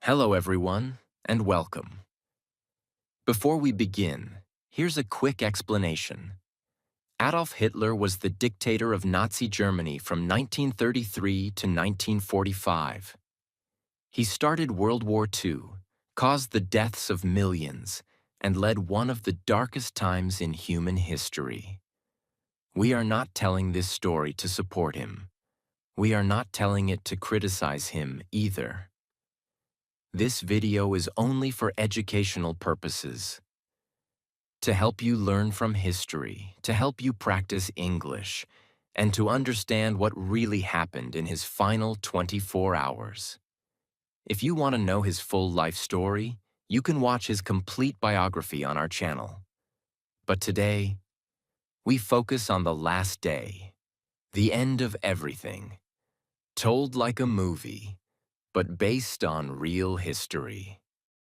Hello, everyone, and welcome. Before we begin, here's a quick explanation. Adolf Hitler was the dictator of Nazi Germany from 1933 to 1945. He started World War II, caused the deaths of millions, and led one of the darkest times in human history. We are not telling this story to support him. We are not telling it to criticize him either. This video is only for educational purposes. To help you learn from history, to help you practice English, and to understand what really happened in his final 24 hours. If you want to know his full life story, you can watch his complete biography on our channel. But today, we focus on the last day, the end of everything, told like a movie, but based on real history.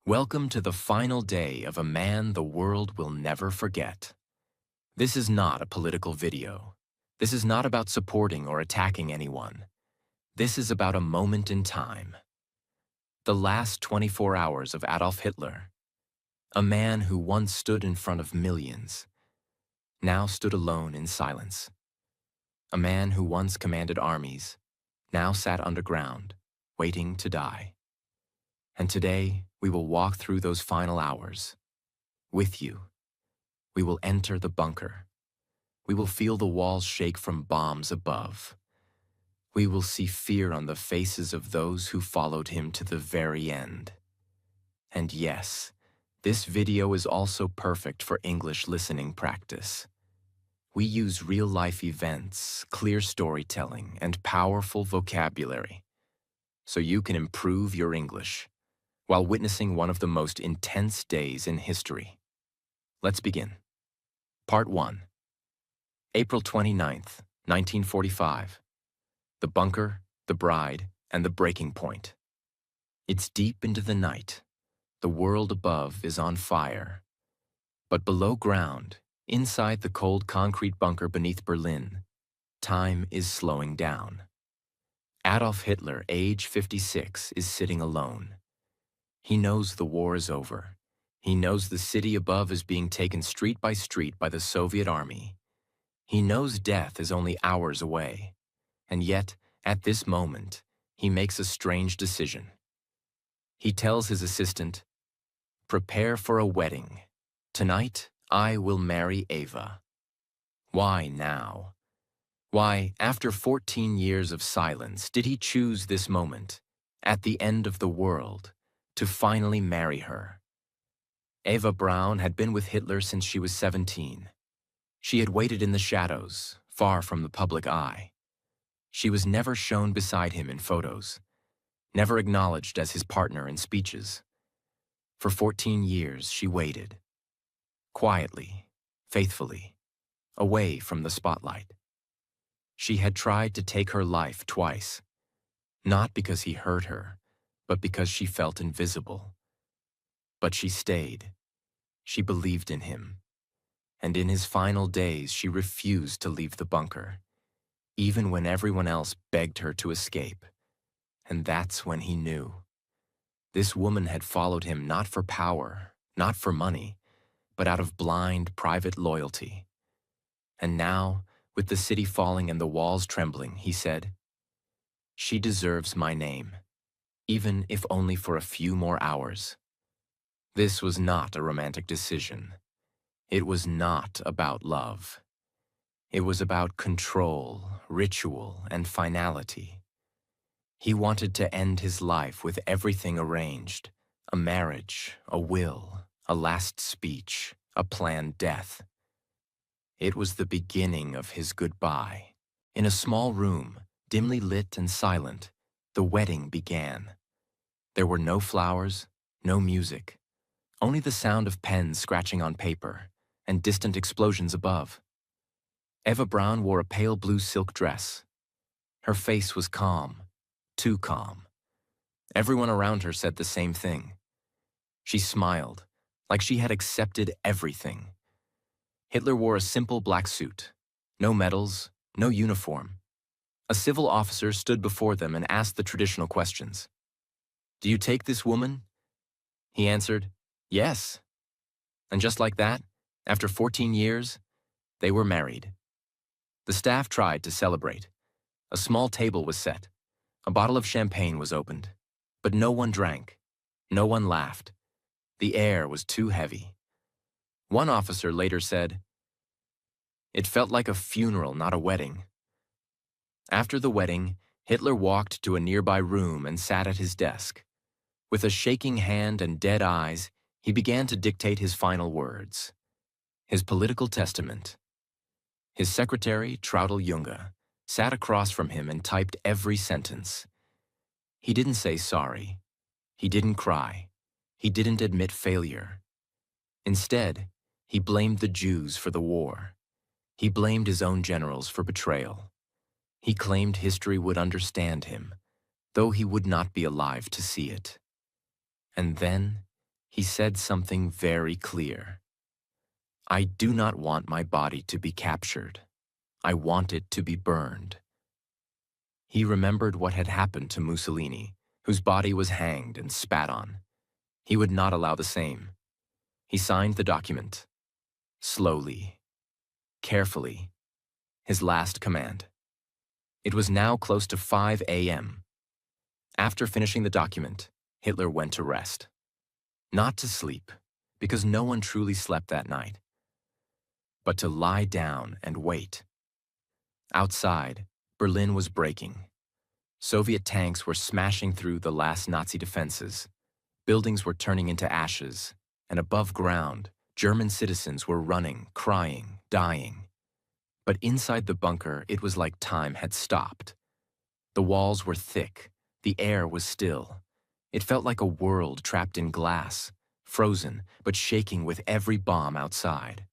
Welcome to the final day of a man the world will never forget. This is not a political video. This is not about supporting or attacking anyone. This is about a moment in time. The last 24 hours of Adolf Hitler, a man who once stood in front of millions, now stood alone in silence. A man who once commanded armies, now sat underground, waiting to die. And today, we will walk through those final hours. With you. We will enter the bunker. We will feel the walls shake from bombs above. We will see fear on the faces of those who followed him to the very end. And yes, this video is also perfect for English listening practice. We use real-life events, clear storytelling, and powerful vocabulary, so you can improve your English while witnessing one of the most intense days in history. Let's begin. Part 1. April 29th, 1945. The bunker, the bride, and the breaking point. It's deep into the night. The world above is on fire. But below ground, inside the cold concrete bunker beneath Berlin, time is slowing down. Adolf Hitler, age 56, is sitting alone. He knows the war is over. He knows the city above is being taken street by the Soviet army. He knows death is only hours away. And yet, at this moment, he makes a strange decision. He tells his assistant, "Prepare for a wedding. Tonight, I will marry Eva." Why now? Why, after 14 years of silence, did he choose this moment, at the end of the world, to finally marry her? Eva Braun had been with Hitler since she was 17. She had waited in the shadows, far from the public eye. She was never shown beside him in photos, never acknowledged as his partner in speeches. For 14 years, she waited, quietly, faithfully, away from the spotlight. She had tried to take her life twice, not because he hurt her, but because she felt invisible. But she stayed. She believed in him. And in his final days, she refused to leave the bunker, even when everyone else begged her to escape. And that's when he knew. This woman had followed him not for power, not for money, but out of blind, private loyalty. And now, with the city falling and the walls trembling, he said, "She deserves my name, even if only for a few more hours." This was not a romantic decision. It was not about love. It was about control, ritual, and finality. He wanted to end his life with everything arranged: a marriage, a will, a last speech, a planned death. It was the beginning of his goodbye. In a small room, dimly lit and silent, the wedding began. There were no flowers, no music, only the sound of pens scratching on paper and distant explosions above. Eva Braun wore a pale blue silk dress. Her face was calm, too calm. Everyone around her said the same thing. She smiled, like she had accepted everything. Hitler wore a simple black suit. No medals, no uniform. A civil officer stood before them and asked the traditional questions. "Do you take this woman?" He answered, "Yes." And just like that, after 14 years, they were married. The staff tried to celebrate. A small table was set. A bottle of champagne was opened. But no one drank. No one laughed. The air was too heavy. One officer later said, "It felt like a funeral, not a wedding." After the wedding, Hitler walked to a nearby room and sat at his desk. With a shaking hand and dead eyes, he began to dictate his final words. His political testament. His secretary, Traudl Junge, sat across from him and typed every sentence. He didn't say sorry. He didn't cry. He didn't admit failure. Instead, he blamed the Jews for the war. He blamed his own generals for betrayal. He claimed history would understand him, though he would not be alive to see it. And then, he said something very clear. "I do not want my body to be captured. I want it to be burned." He remembered what had happened to Mussolini, whose body was hanged and spat on. He would not allow the same. He signed the document. Slowly, carefully, his last command. It was now close to 5 a.m. After finishing the document, Hitler went to rest. Not to sleep, because no one truly slept that night, but to lie down and wait. Outside, Berlin was breaking. Soviet tanks were smashing through the last Nazi defenses. Buildings were turning into ashes, and above ground, German citizens were running, crying, dying. But inside the bunker, it was like time had stopped. The walls were thick, the air was still. It felt like a world trapped in glass, frozen but shaking with every bomb outside.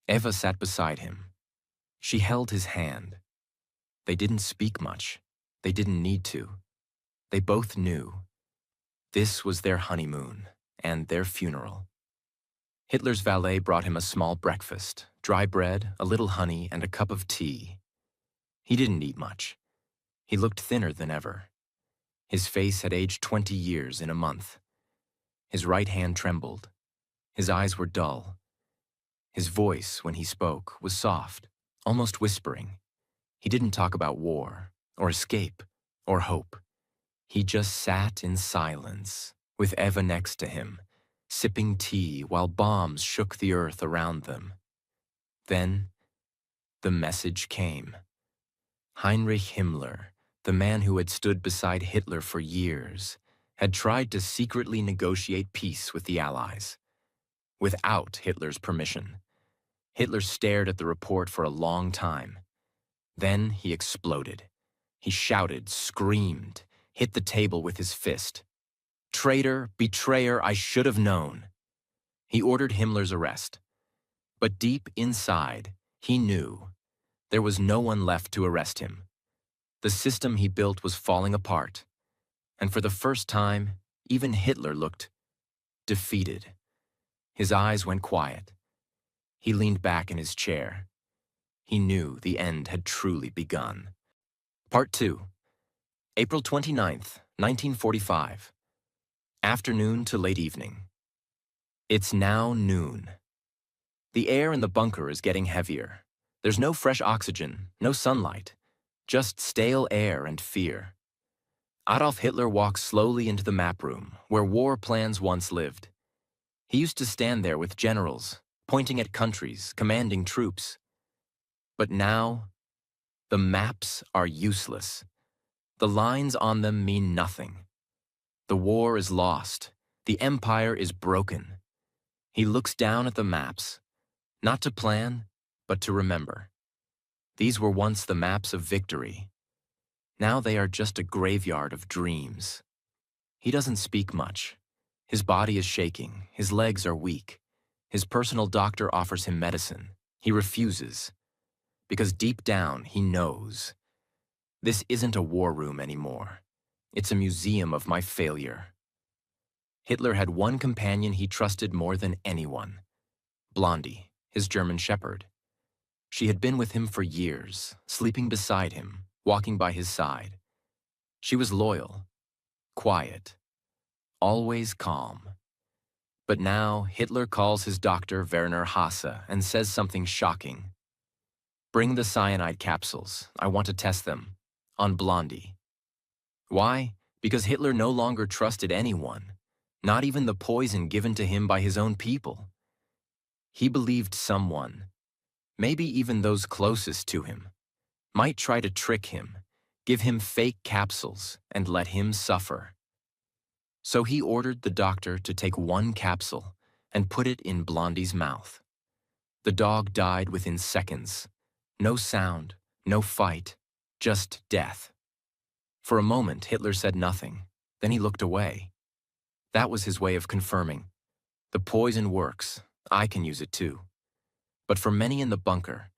Eva sat beside him. She held his hand. They didn't speak much. They didn't need to. They both knew. This was their honeymoon and their funeral. Hitler's valet brought him a small breakfast, dry bread, a little honey, and a cup of tea. He didn't eat much. He looked thinner than ever. His face had aged 20 years in a month. His right hand trembled. His eyes were dull. His voice, when he spoke, was soft, almost whispering. He didn't talk about war, or escape, or hope. He just sat in silence, with Eva next to him, sipping tea while bombs shook the earth around them. Then, the message came. Heinrich Himmler, the man who had stood beside Hitler for years, had tried to secretly negotiate peace with the Allies, without Hitler's permission. Hitler stared at the report for a long time. Then he exploded. He shouted, screamed, hit the table with his fist. "Traitor, betrayer, I should have known." He ordered Himmler's arrest. But deep inside, he knew there was no one left to arrest him. The system he built was falling apart. And for the first time, even Hitler looked defeated. His eyes went quiet. He leaned back in his chair. He knew the end had truly begun. Part 2. April 29th, 1945. Afternoon to late evening. It's now noon. The air in the bunker is getting heavier. There's no fresh oxygen, no sunlight, just stale air and fear. Adolf Hitler walks slowly into the map room, where war plans once lived. He used to stand there with generals, pointing at countries, commanding troops. But now, the maps are useless. The lines on them mean nothing. The war is lost. The empire is broken. He looks down at the maps, not to plan, but to remember. These were once the maps of victory. Now they are just a graveyard of dreams. He doesn't speak much. His body is shaking. His legs are weak. His personal doctor offers him medicine. He refuses. Because deep down, he knows. This isn't a war room anymore. It's a museum of my failure. Hitler had one companion he trusted more than anyone. Blondie, his German shepherd. She had been with him for years, sleeping beside him, walking by his side. She was loyal, quiet, always calm. But now Hitler calls his doctor Werner Hasse and says something shocking. Bring the cyanide capsules. I want to test them. On Blondie. Why? Because Hitler no longer trusted anyone, not even the poison given to him by his own people. He believed someone, maybe even those closest to him, might try to trick him, give him fake capsules, and let him suffer. So he ordered the doctor to take one capsule and put it in Blondie's mouth. The dog died within seconds. No sound, no fight, just death. For a moment, Hitler said nothing. Then he looked away. That was his way of confirming. The poison works. I can use it too. But for many in the bunker,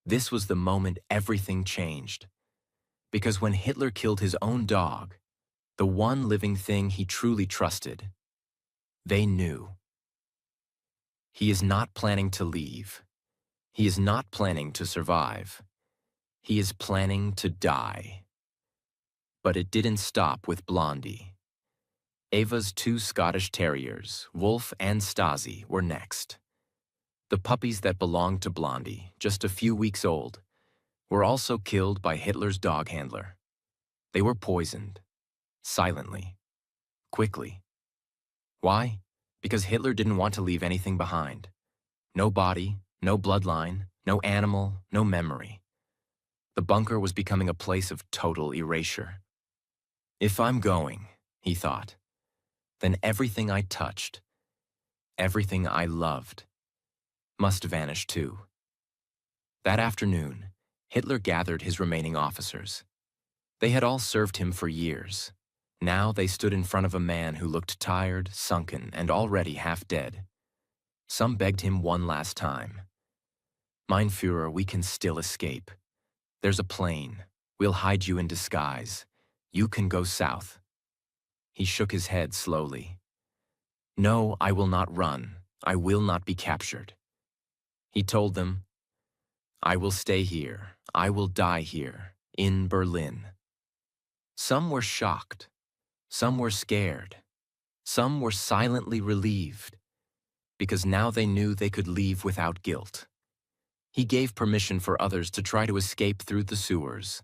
this was the moment everything changed. Because when Hitler killed his own dog, the one living thing he truly trusted, they knew. He is not planning to leave. He is not planning to survive. He is planning to die. But it didn't stop with Blondie. Ava's two Scottish terriers, Wolf and Stasi, were next. The puppies that belonged to Blondie, just a few weeks old, were also killed by Hitler's dog handler. They were poisoned, silently, quickly. Why? Because Hitler didn't want to leave anything behind. No body, no bloodline, no animal, no memory. The bunker was becoming a place of total erasure. If I'm going, he thought, then everything I touched, everything I loved, must vanish too. That afternoon, Hitler gathered his remaining officers. They had all served him for years. Now they stood in front of a man who looked tired, sunken, and already half dead. Some begged him one last time. Mein Führer, we can still escape. There's a plane. We'll hide you in disguise. You can go south. He shook his head slowly. No, I will not run. I will not be captured. He told them, I will stay here. I will die here, in Berlin. Some were shocked. Some were scared. Some were silently relieved, because now they knew they could leave without guilt. He gave permission for others to try to escape through the sewers.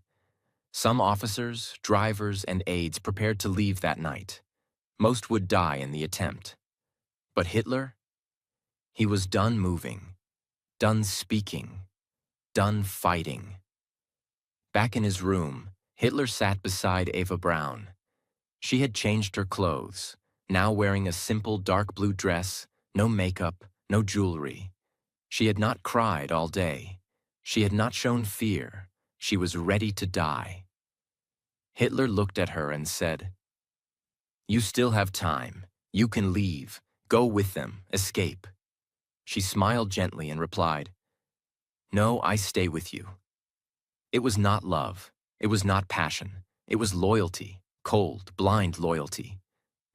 Some officers, drivers, and aides prepared to leave that night. Most would die in the attempt. But Hitler? He was done moving, done speaking, done fighting. Back in his room, Hitler sat beside Eva Braun. She had changed her clothes, now wearing a simple dark blue dress, no makeup, no jewelry. She had not cried all day. She had not shown fear. She was ready to die. Hitler looked at her and said, You still have time. You can leave. Go with them. Escape. She smiled gently and replied, No, I stay with you. It was not love. It was not passion. It was loyalty, cold, blind loyalty.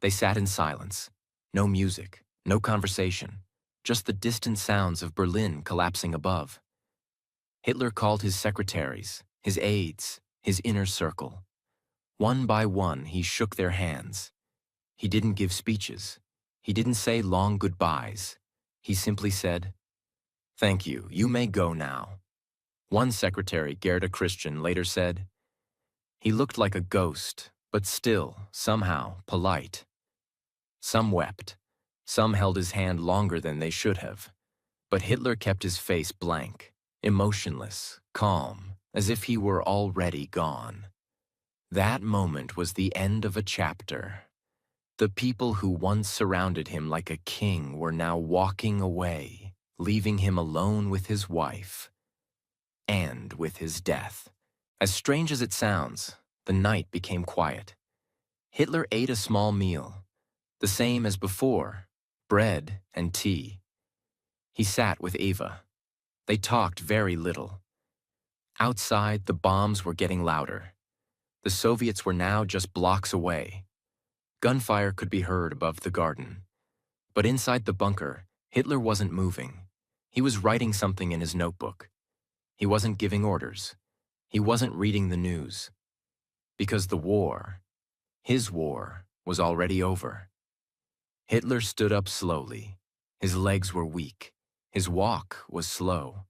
They sat in silence. No music, no conversation, just the distant sounds of Berlin collapsing above. Hitler called his secretaries, his aides, his inner circle. One by one, he shook their hands. He didn't give speeches. He didn't say long goodbyes. He simply said, Thank you, you may go now. One secretary, Gerda Christian, later said, He looked like a ghost, but still, somehow, polite. Some wept. Some held his hand longer than they should have. But Hitler kept his face blank, emotionless, calm, as if he were already gone. That moment was the end of a chapter. The people who once surrounded him like a king were now walking away, leaving him alone with his wife and with his death. As strange as it sounds, the night became quiet. Hitler ate a small meal, the same as before, bread and tea. He sat with Eva. They talked very little. Outside, the bombs were getting louder. The Soviets were now just blocks away. Gunfire could be heard above the garden. But inside the bunker, Hitler wasn't moving. He was writing something in his notebook. He wasn't giving orders. He wasn't reading the news. Because the war, his war, was already over. Hitler stood up slowly. His legs were weak. His walk was slow.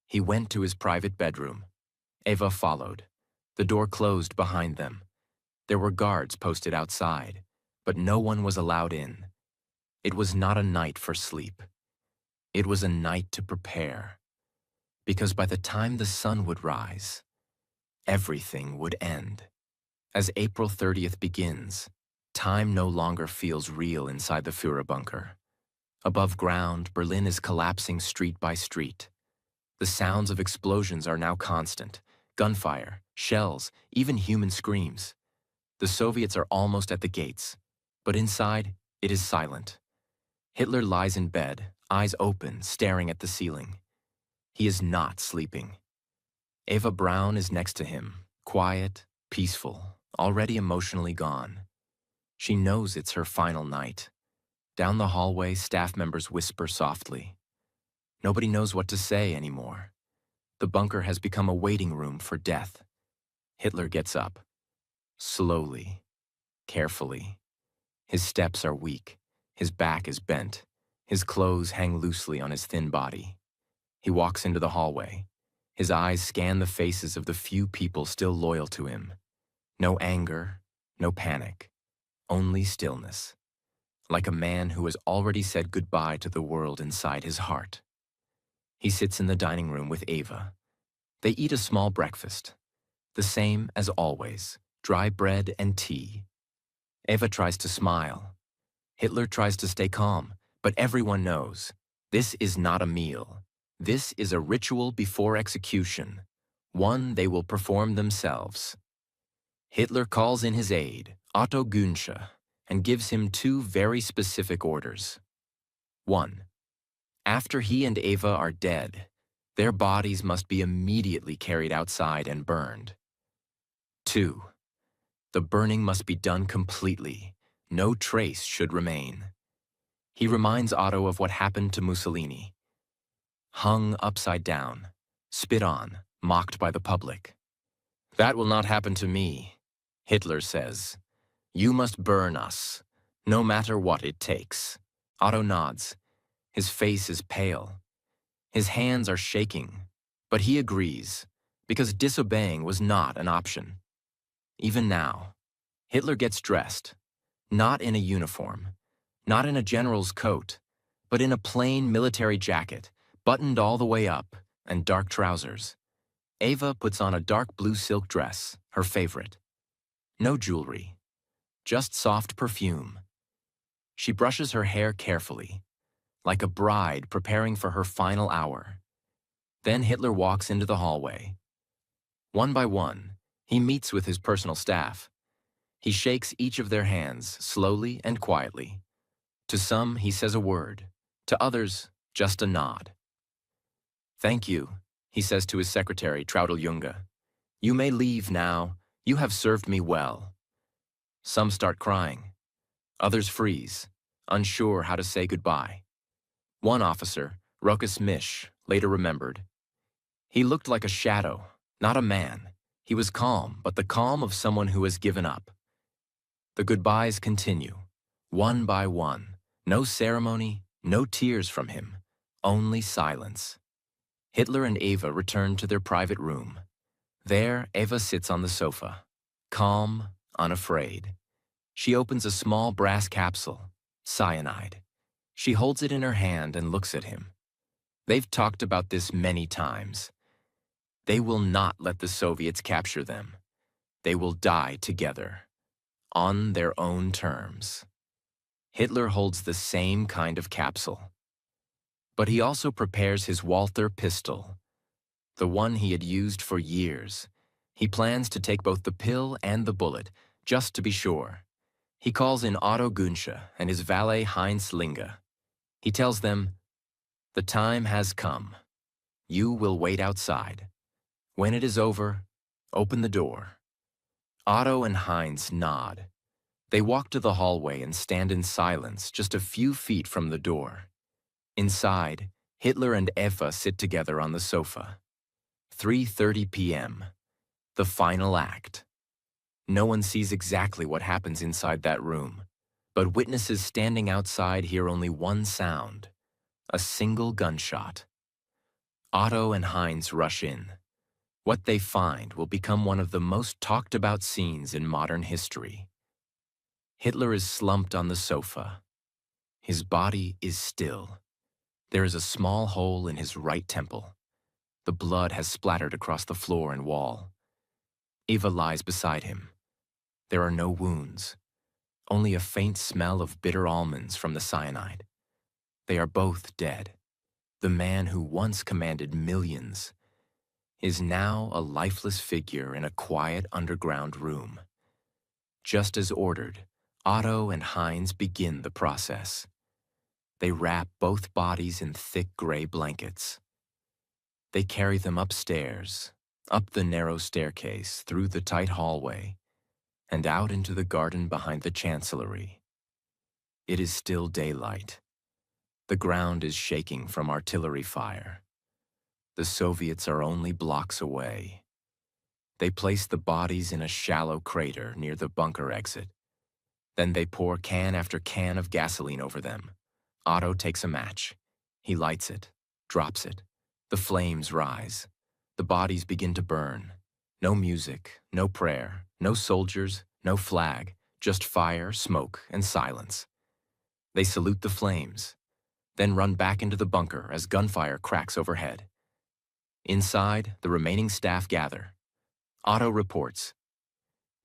He went to his private bedroom. Eva followed. The door closed behind them. There were guards posted outside, but no one was allowed in. It was not a night for sleep. It was a night to prepare. Because by the time the sun would rise, everything would end. As April 30th begins, time no longer feels real inside the Führer bunker. Above ground, Berlin is collapsing street by street. The sounds of explosions are now constant. Gunfire, shells, even human screams. The Soviets are almost at the gates, but inside, it is silent. Hitler lies in bed, eyes open, staring at the ceiling. He is not sleeping. Eva Braun is next to him, quiet, peaceful, already emotionally gone. She knows it's her final night. Down the hallway, staff members whisper softly. Nobody knows what to say anymore. The bunker has become a waiting room for death. Hitler gets up. Slowly, carefully. His steps are weak. His back is bent. His clothes hang loosely on his thin body. He walks into the hallway. His eyes scan the faces of the few people still loyal to him. No anger, no panic, only stillness. Like a man who has already said goodbye to the world inside his heart. He sits in the dining room with Eva. They eat a small breakfast. The same as always, dry bread and tea. Eva tries to smile. Hitler tries to stay calm, but everyone knows, this is not a meal. This is a ritual before execution, one they will perform themselves. Hitler calls in his aide, Otto Günsche, and gives him two very specific orders. 1. After he and Eva are dead, their bodies must be immediately carried outside and burned. 2. The burning must be done completely. No trace should remain. He reminds Otto of what happened to Mussolini. Hung upside down, spit on, mocked by the public. That will not happen to me, Hitler says. You must burn us, no matter what it takes. Otto nods. His face is pale. His hands are shaking, but he agrees, because disobeying was not an option. Even now, Hitler gets dressed, not in a uniform, not in a general's coat, but in a plain military jacket, buttoned all the way up, and dark trousers. Eva puts on a dark blue silk dress, her favorite. No jewelry, just soft perfume. She brushes her hair carefully, like a bride preparing for her final hour. Then Hitler walks into the hallway. One by one, he meets with his personal staff. He shakes each of their hands slowly and quietly. To some, he says a word. To others, just a nod. Thank you, he says to his secretary, Traudl Junge. You may leave now. You have served me well. Some start crying. Others freeze, unsure how to say goodbye. One officer, Rokas Misch, later remembered. He looked like a shadow, not a man. He was calm, but the calm of someone who has given up. The goodbyes continue, one by one. No ceremony, no tears from him, only silence. Hitler and Eva return to their private room. There, Eva sits on the sofa, calm, unafraid. She opens a small brass capsule, cyanide. She holds it in her hand and looks at him. They've talked about this many times. They will not let the Soviets capture them. They will die together, on their own terms. Hitler holds the same kind of capsule. But he also prepares his Walther pistol, the one he had used for years. He plans to take both the pill and the bullet, just to be sure. He calls in Otto Günsche and his valet Heinz Linge. He tells them, the time has come. You will wait outside. When it is over, open the door. Otto and Heinz nod. They walk to the hallway and stand in silence just a few feet from the door. Inside, Hitler and Eva sit together on the sofa. 3:30 p.m. The final act. No one sees exactly what happens inside that room, But witnesses standing outside hear only one sound, a single gunshot. Otto and Heinz rush in. What they find will become one of the most talked about scenes in modern history. Hitler is slumped on the sofa. His body is still. There is a small hole in his right temple. The blood has splattered across the floor and wall. Eva lies beside him. There are no wounds, only a faint smell of bitter almonds from the cyanide. They are both dead. The man who once commanded millions is now a lifeless figure in a quiet underground room. Just as ordered, Otto and Heinz begin the process. They wrap both bodies in thick gray blankets. They carry them upstairs, up the narrow staircase, through the tight hallway, and out into the garden behind the chancellery. It is still daylight. The ground is shaking from artillery fire. The Soviets are only blocks away. They place the bodies in a shallow crater near the bunker exit. Then they pour can after can of gasoline over them. Otto takes a match. He lights it, drops it. The flames rise. The bodies begin to burn. No music, no prayer, no soldiers, no flag, just fire, smoke, and silence. They salute the flames, then run back into the bunker as gunfire cracks overhead. Inside, the remaining staff gather. Otto reports,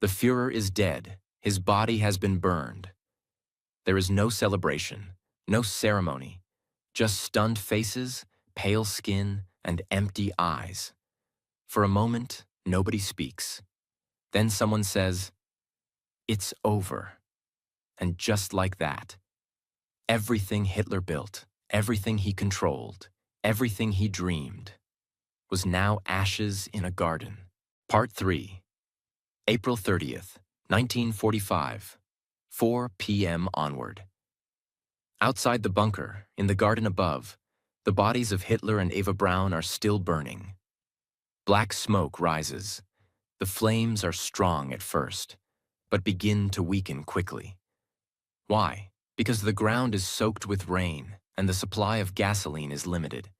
"The Führer is dead. His body has been burned." There is no celebration, no ceremony, just stunned faces, pale skin, and empty eyes. For a moment, nobody speaks. Then someone says, "It's over." And just like that, everything Hitler built, everything he controlled, everything he dreamed, was now ashes in a garden. Part 3. April 30th, 1945, 4 p.m. onward. Outside the bunker, in the garden above, the bodies of Hitler and Eva Braun are still burning. Black smoke rises. The flames are strong at first, but begin to weaken quickly. Why? Because the ground is soaked with rain and the supply of gasoline is limited.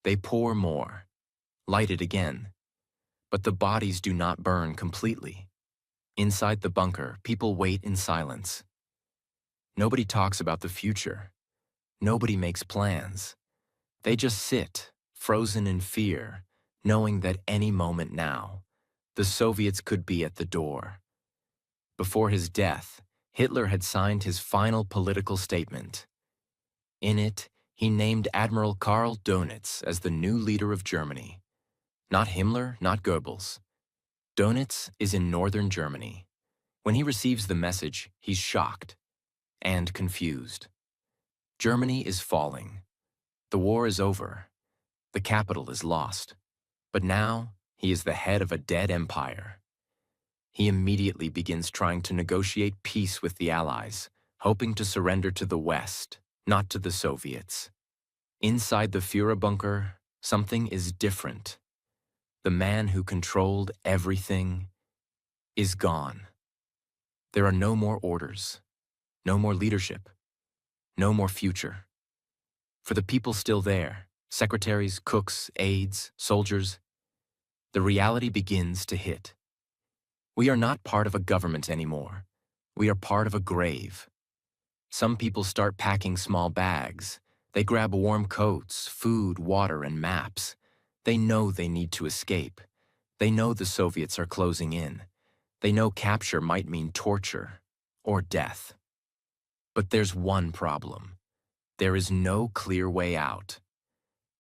They pour more, light it again, but the bodies do not burn completely. Inside the bunker, people wait in silence. Nobody talks about the future. Nobody makes plans. They just sit, frozen in fear, knowing that any moment now, the Soviets could be at the door. Before his death, Hitler had signed his final political statement. In it, he named Admiral Karl Dönitz as the new leader of Germany. Not Himmler, not Goebbels. Dönitz is in northern Germany. When he receives the message, he's shocked and confused. Germany is falling. The war is over. The capital is lost. But now, he is the head of a dead empire. He immediately begins trying to negotiate peace with the Allies, hoping to surrender to the West, not to the Soviets. Inside the Führer bunker, something is different. The man who controlled everything is gone. There are no more orders, no more leadership, no more future. For the people still there, secretaries, cooks, aides, soldiers, the reality begins to hit. We are not part of a government anymore. We are part of a grave. Some people start packing small bags. They grab warm coats, food, water, and maps. They know they need to escape. They know the Soviets are closing in. They know capture might mean torture or death. But there's one problem. There is no clear way out.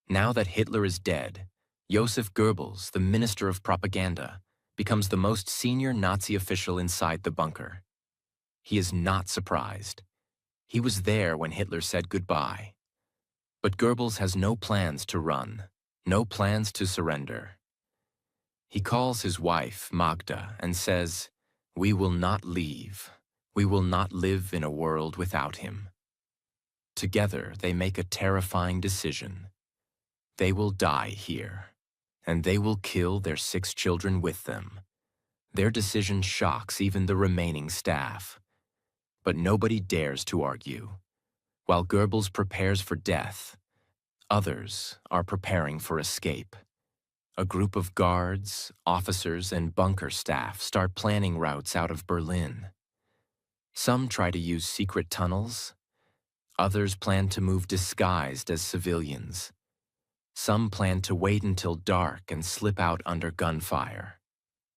Now that Hitler is dead, Joseph Goebbels, the Minister of Propaganda, becomes the most senior Nazi official inside the bunker. He is not surprised. He was there when Hitler said goodbye. But Goebbels has no plans to run, no plans to surrender. He calls his wife, Magda, and says, "We will not leave. We will not live in a world without him." Together, they make a terrifying decision. They will die here, and they will kill their 6 children with them. Their decision shocks even the remaining staff. But nobody dares to argue. While Goebbels prepares for death, others are preparing for escape. A group of guards, officers, and bunker staff start planning routes out of Berlin. Some try to use secret tunnels. Others plan to move disguised as civilians. Some plan to wait until dark and slip out under gunfire.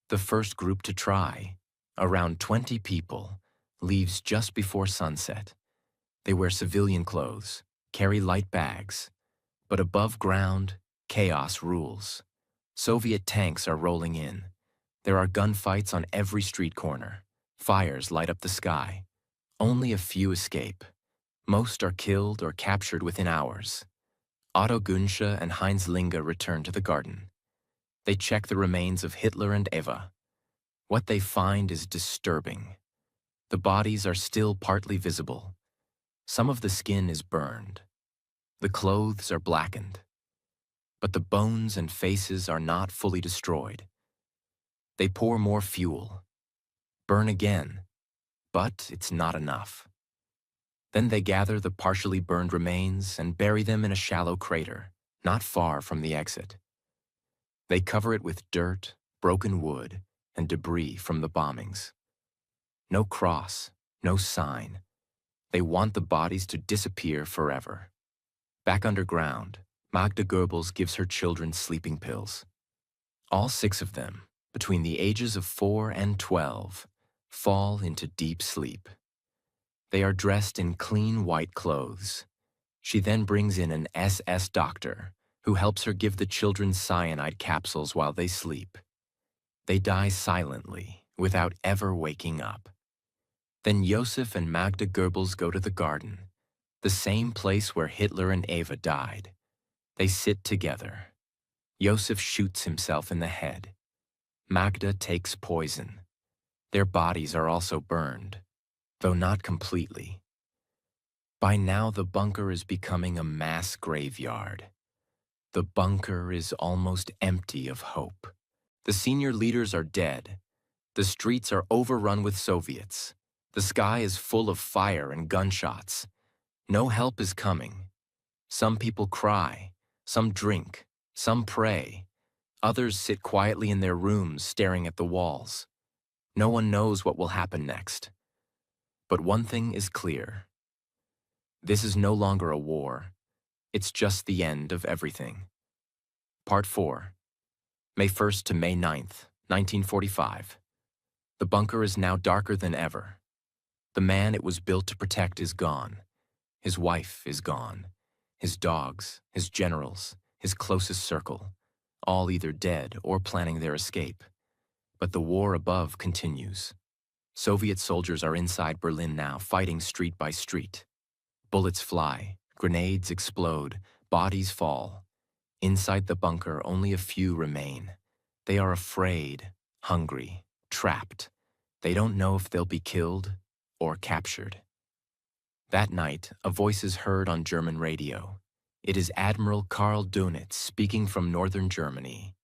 The first group to try, around 20 people, leaves just before sunset. They wear civilian clothes, carry light bags, but above ground, chaos rules. Soviet tanks are rolling in. There are gunfights on every street corner. Fires light up the sky. Only a few escape. Most are killed or captured within hours. Otto Gunsche and Heinz Linge return to the garden. They check the remains of Hitler and Eva. What they find is disturbing. The bodies are still partly visible. Some of the skin is burned. The clothes are blackened. But the bones and faces are not fully destroyed. They pour more fuel. Burn again. But it's not enough. Then they gather the partially burned remains and bury them in a shallow crater, not far from the exit. They cover it with dirt, broken wood, and debris from the bombings. No cross, no sign. They want the bodies to disappear forever. Back underground, Magda Goebbels gives her children sleeping pills. All 6 of them, between the ages of 4 and 12, fall into deep sleep. They are dressed in clean white clothes. She then brings in an SS doctor who helps her give the children cyanide capsules while they sleep. They die silently, without ever waking up. Then Josef and Magda Goebbels go to the garden, the same place where Hitler and Eva died. They sit together. Josef shoots himself in the head. Magda takes poison. Their bodies are also burned, though not completely. By now, the bunker is becoming a mass graveyard. The bunker is almost empty of hope. The senior leaders are dead. The streets are overrun with Soviets. The sky is full of fire and gunshots. No help is coming. Some people cry, some drink, some pray. Others sit quietly in their rooms staring at the walls. No one knows what will happen next. But one thing is clear. This is no longer a war. It's just the end of everything. Part 4. May 1st to May 9th, 1945. The bunker is now darker than ever. The man it was built to protect is gone. His wife is gone. His dogs, his generals, his closest circle, all either dead or planning their escape. But the war above continues. Soviet soldiers are inside Berlin now, fighting street by street. Bullets fly, grenades explode, bodies fall. Inside the bunker, only a few remain. They are afraid, hungry, trapped. They don't know if they'll be killed or captured. That night, a voice is heard on German radio. It is Admiral Karl Dönitz speaking from northern Germany.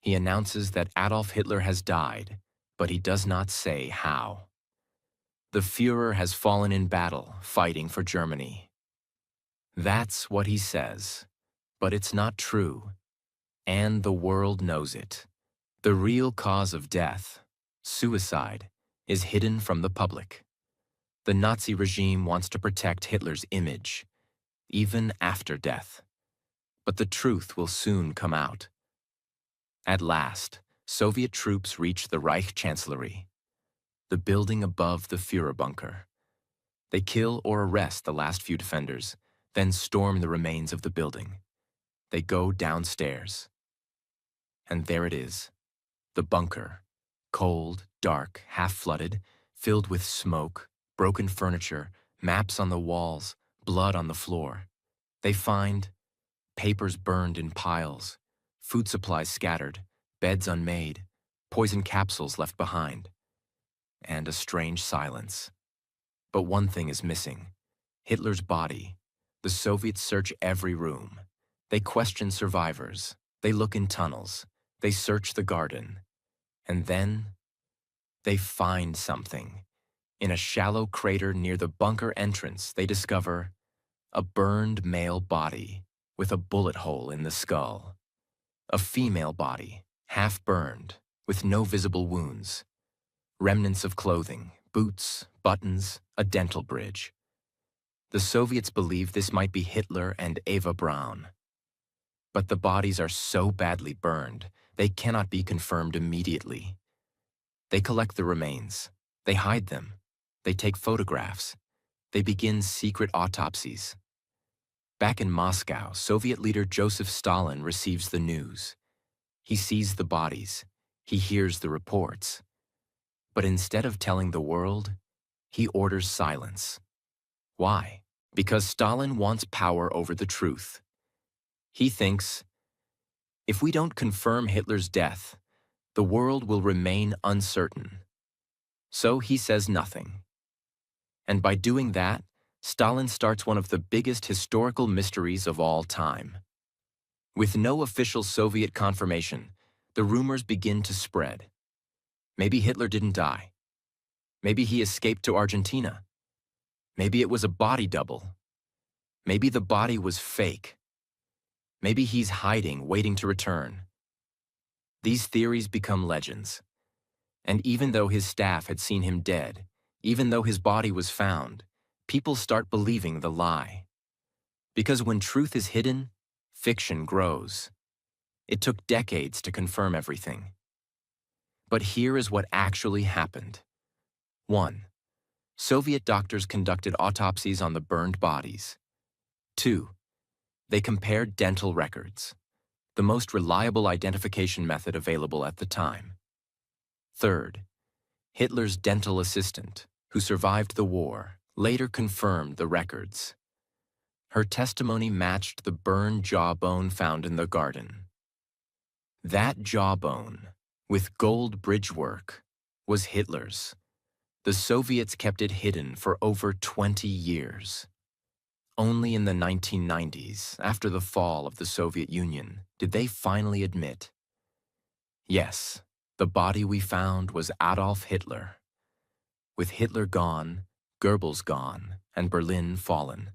He announces that Adolf Hitler has died, but he does not say how. The Führer has fallen in battle, fighting for Germany. That's what he says, but it's not true, and the world knows it. The real cause of death, suicide, is hidden from the public. The Nazi regime wants to protect Hitler's image, even after death. But the truth will soon come out. At last, Soviet troops reach the Reich Chancellery, the building above the Führer bunker. They kill or arrest the last few defenders, then storm the remains of the building. They go downstairs. And there it is, the bunker, cold, dark, half-flooded, filled with smoke, broken furniture, maps on the walls, blood on the floor. They find papers burned in piles, food supplies scattered, beds unmade, poison capsules left behind, and a strange silence. But one thing is missing: Hitler's body. The Soviets search every room. They question survivors. They look in tunnels. They search the garden. And then they find something. In a shallow crater near the bunker entrance, they discover a burned male body with a bullet hole in the skull. A female body, half burned, with no visible wounds. Remnants of clothing, boots, buttons, a dental bridge. The Soviets believe this might be Hitler and Eva Braun. But the bodies are so badly burned, they cannot be confirmed immediately. They collect the remains. They hide them. They take photographs. They begin secret autopsies. Back in Moscow, Soviet leader Joseph Stalin receives the news. He sees the bodies. He hears the reports. But instead of telling the world, he orders silence. Why? Because Stalin wants power over the truth. He thinks, if we don't confirm Hitler's death, the world will remain uncertain. So he says nothing. And by doing that, Stalin starts one of the biggest historical mysteries of all time. With no official Soviet confirmation, the rumors begin to spread. Maybe Hitler didn't die. Maybe he escaped to Argentina. Maybe it was a body double. Maybe the body was fake. Maybe he's hiding, waiting to return. These theories become legends. And even though his staff had seen him dead, even though his body was found, people start believing the lie. Because when truth is hidden, fiction grows. It took decades to confirm everything. But here is what actually happened. 1. Soviet doctors conducted autopsies on the burned bodies. 2. They compared dental records, the most reliable identification method available at the time. 3. Hitler's dental assistant, who survived the war, later confirmed the records. Her testimony matched the burned jawbone found in the garden. That jawbone, with gold bridgework, was Hitler's. The Soviets kept it hidden for over 20 years. Only in the 1990s, after the fall of the Soviet Union, did they finally admit, yes, the body we found was Adolf Hitler. With Hitler gone, Goebbels gone, and Berlin fallen,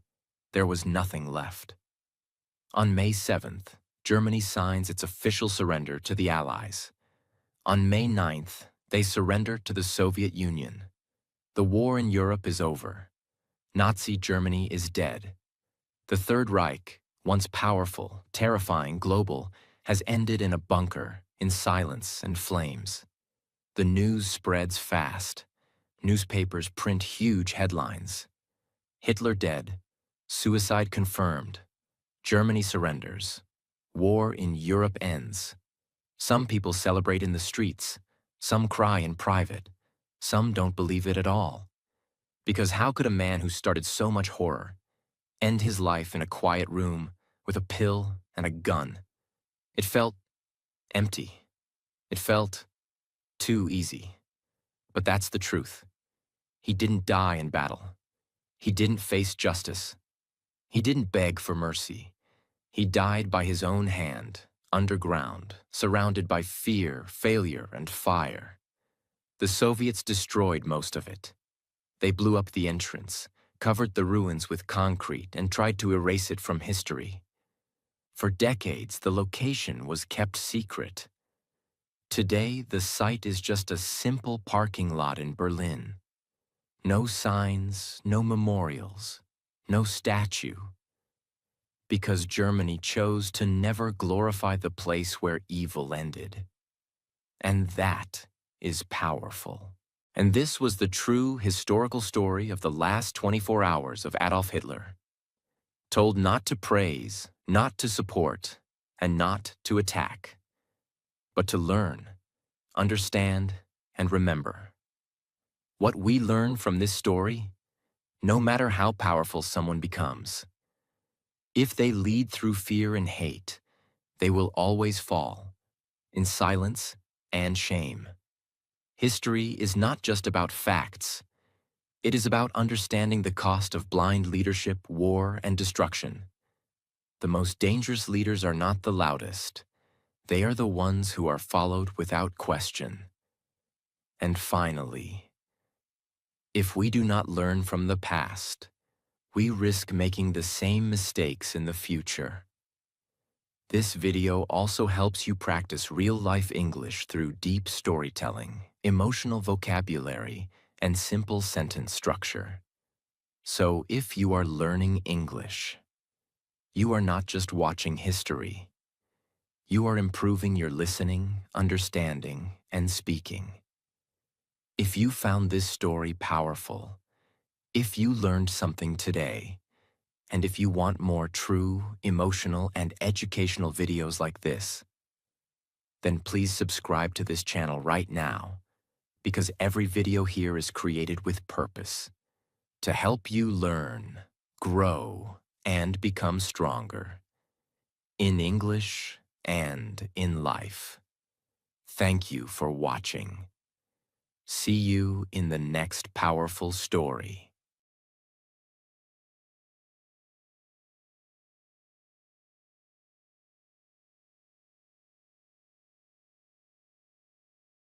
there was nothing left. On May 7th, Germany signs its official surrender to the Allies. On May 9th, they surrender to the Soviet Union. The war in Europe is over. Nazi Germany is dead. The Third Reich, once powerful, terrifying, global, has ended in a bunker, in silence and flames. The news spreads fast. Newspapers print huge headlines. Hitler dead. Suicide confirmed. Germany surrenders. War in Europe ends. Some people celebrate in the streets. Some cry in private. Some don't believe it at all. Because how could a man who started so much horror end his life in a quiet room with a pill and a gun? It felt empty. It felt too easy. But that's the truth. He didn't die in battle. He didn't face justice. He didn't beg for mercy. He died by his own hand, underground, surrounded by fear, failure, and fire. The Soviets destroyed most of it. They blew up the entrance, covered the ruins with concrete, and tried to erase it from history. For decades, the location was kept secret. Today, the site is just a simple parking lot in Berlin. No signs, no memorials, no statue. Because Germany chose to never glorify the place where evil ended. And that is powerful. And this was the true historical story of the last 24 hours of Adolf Hitler. Told not to praise, not to support, and not to attack, but to learn, understand, and remember. What we learn from this story, no matter how powerful someone becomes, if they lead through fear and hate, they will always fall, in silence and shame. History is not just about facts. It is about understanding the cost of blind leadership, war, and destruction. The most dangerous leaders are not the loudest. They are the ones who are followed without question. And finally, If we do not learn from the past, we risk making the same mistakes in the future. This video also helps you practice real-life English through deep storytelling, emotional vocabulary, and simple sentence structure. So if you are learning English, you are not just watching history. You are improving your listening, understanding, and speaking. If you found this story powerful, if you learned something today, and if you want more true, emotional, and educational videos like this, then please subscribe to this channel right now, because every video here is created with purpose to help you learn, grow, and become stronger in English and in life. Thank you for watching. See you in the next powerful story.